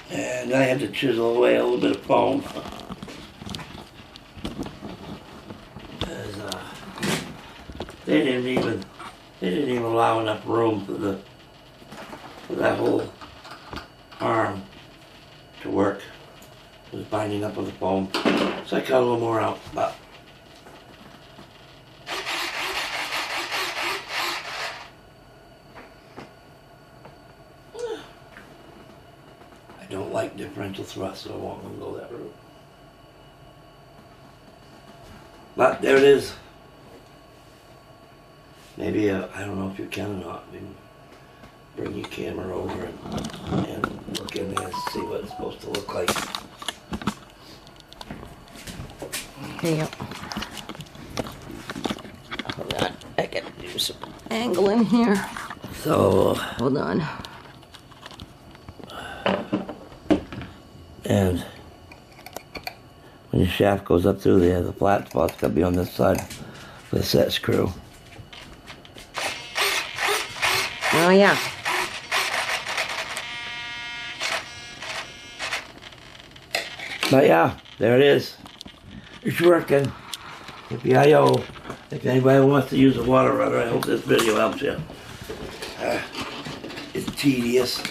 And I had to chisel away a little bit of foam. Because they didn't even allow enough room for that whole arm to work. It was binding up with the foam. So I cut a little more out, but... I don't like differential thrust, so I won't go that route. But there it is. Maybe, I don't know if you can or not. Maybe bring your camera over and look in there and see what it's supposed to look like.
Yep. Hold on, I gotta do some angling here.
So,
Hold on.
and when your shaft goes up through there, the flat spot's got to be on this side for the set screw.
Oh yeah.
But yeah, there it is. It's working. PBY. If anybody wants to use a water rudder, I hope this video helps you. It's tedious.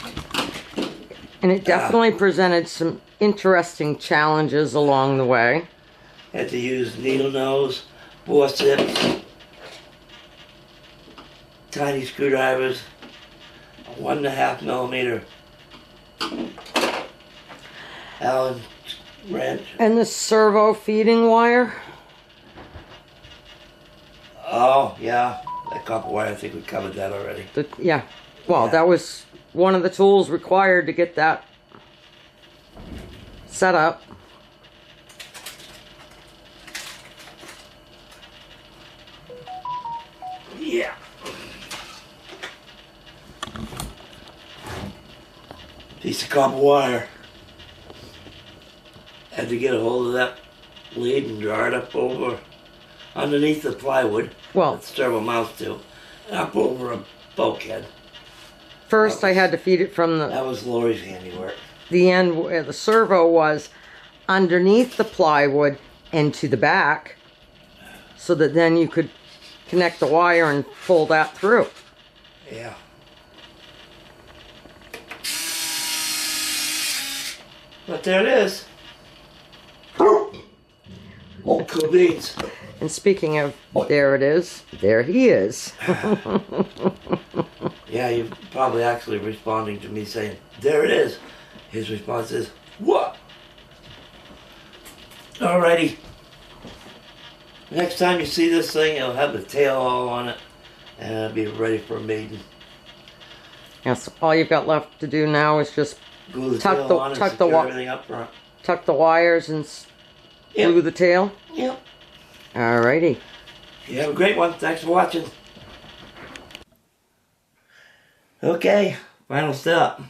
And it definitely presented some interesting challenges along the way.
Had to use needle nose, forceps, tiny screwdrivers, a 1.5 millimeter Allen wrench.
And the servo feeding wire.
Oh, yeah, that copper wire, I think we covered that already.
Yeah. Well, that was one of the tools required to get that set up.
Yeah. Piece of copper wire. had to get a hold of that lead and draw it up over underneath the plywood.
Well,
that servo mounts to, and up over a bulkhead.
first I had to feed it from
That was Lori's handiwork.
the end where the servo was underneath the plywood and to the back, so that then you could connect the wire and pull that through.
Yeah. But there it is. Cool beans.
And speaking of there it is, there he is.
Yeah, you're probably actually responding to me saying, there it is. His response is, what? Alrighty. Next time you see this thing, it'll have the tail all on it, and it'll be ready for a maiden.
Yes, all you've got left to do now is just
Glue the
tuck
tail
the-
on and
tuck the
secure
wa-
everything up front.
tuck the wires and glue
Yep.
the tail.
Yep.
Alrighty.
You have a great one. Thanks for watching. Okay, final step.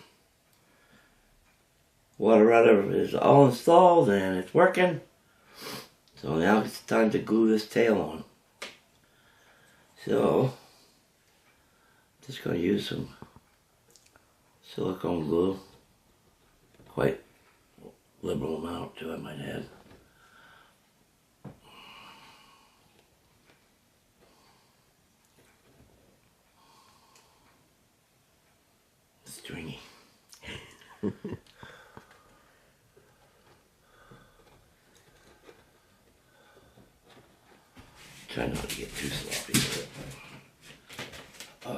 Water rudder is all installed and it's working. So now it's time to glue this tail on. So, just going to use some silicone glue. Quite liberal amount too, I might add. Stringy. Try not to get too sloppy with it.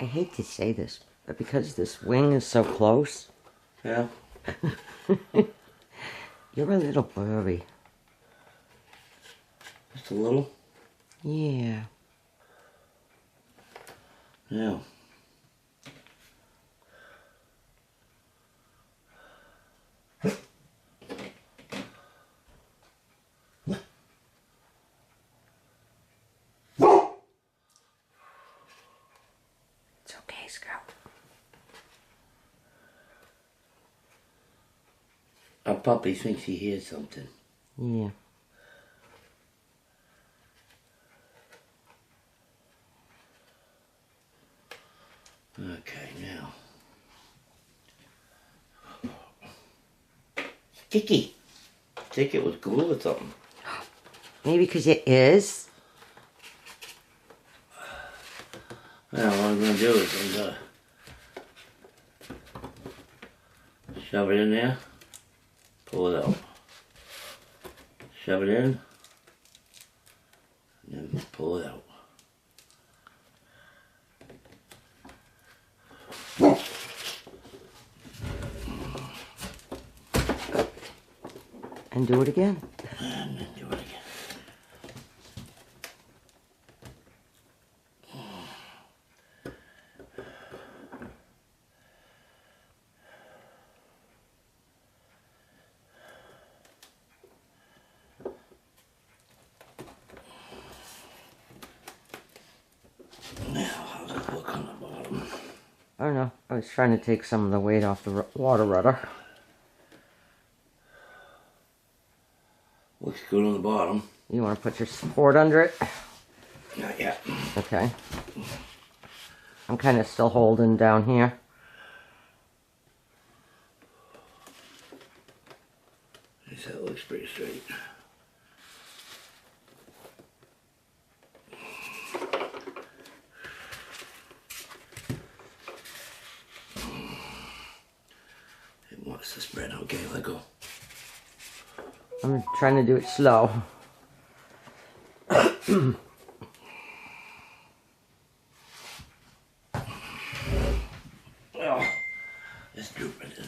I hate to say this, but because this wing is so close,
Yeah.
you're a little blurry.
Just a little.
Yeah.
Yeah.
It's okay, Scout.
Our puppy thinks he hears something.
Yeah.
Okay, now. Sticky. Think it was glue or something.
Maybe because it is.
Now what I'm going to do is I'm going to shove it in there, pull it out. Shove it in, and then pull it out.
And do it again.
And then do it again. Now, how's it look on the bottom?
I don't know. I was trying to take some of the weight off the water rudder.
Looks good on the bottom.
You want to put your support under it?
Not yet.
Okay. I'm kind of still holding down here.
Guess that looks pretty straight. It wants to spread. Okay, let go.
I'm trying to do it slow.
Oh, it's drooping in.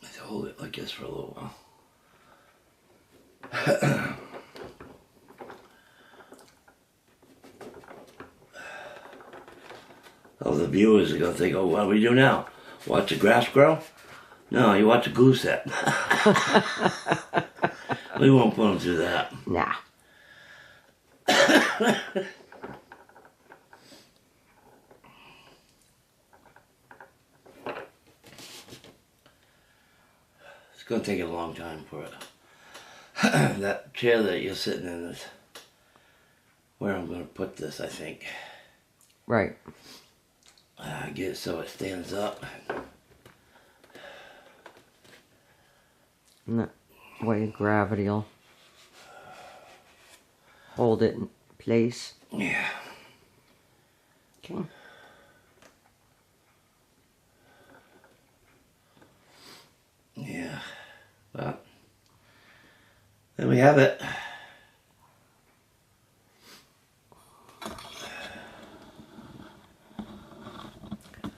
It's like this for a little while. Oh, the viewers are going to think, oh, what do we do now? Watch the grass grow? No, you watch the glue set. We won't put them through that.
Nah.
It's going to take a long time for it. That chair that you're sitting in is where I'm going to put this, I think.
Right.
Get it so it stands up.
And that way gravity will hold it in place.
Yeah.
Okay.
Yeah. Well, there we have it.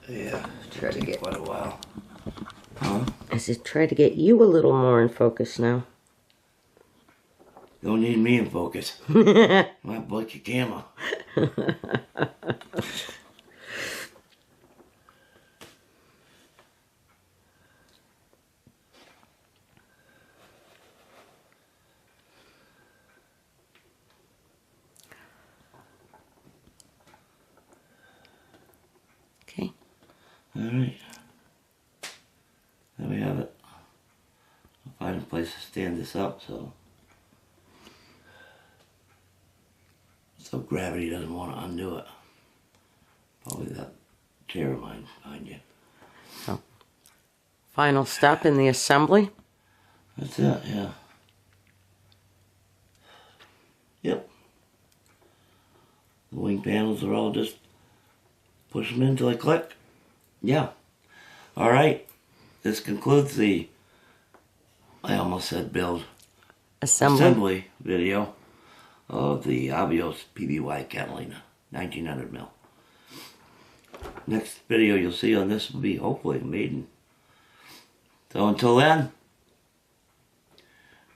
Yeah,
Try to get
quite a while. Huh?
I said, try to get you a little more in focus now.
Don't need me in focus. Might block your camera.
Okay.
Alright. There we have it. I'll find a place to stand this up so gravity doesn't want to undo it. Probably that chair of mine behind you.
So, final step in the assembly.
That's it, yeah. Yep. The wing panels are all just push them in until I click. Yeah. Alright. This concludes the, I almost said build, assembly video of the Avios PBY Catalina 1900 mil. Next video you'll see on this will be hopefully a maiden. So until then,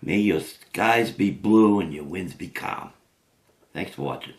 may your skies be blue and your winds be calm. Thanks for watching.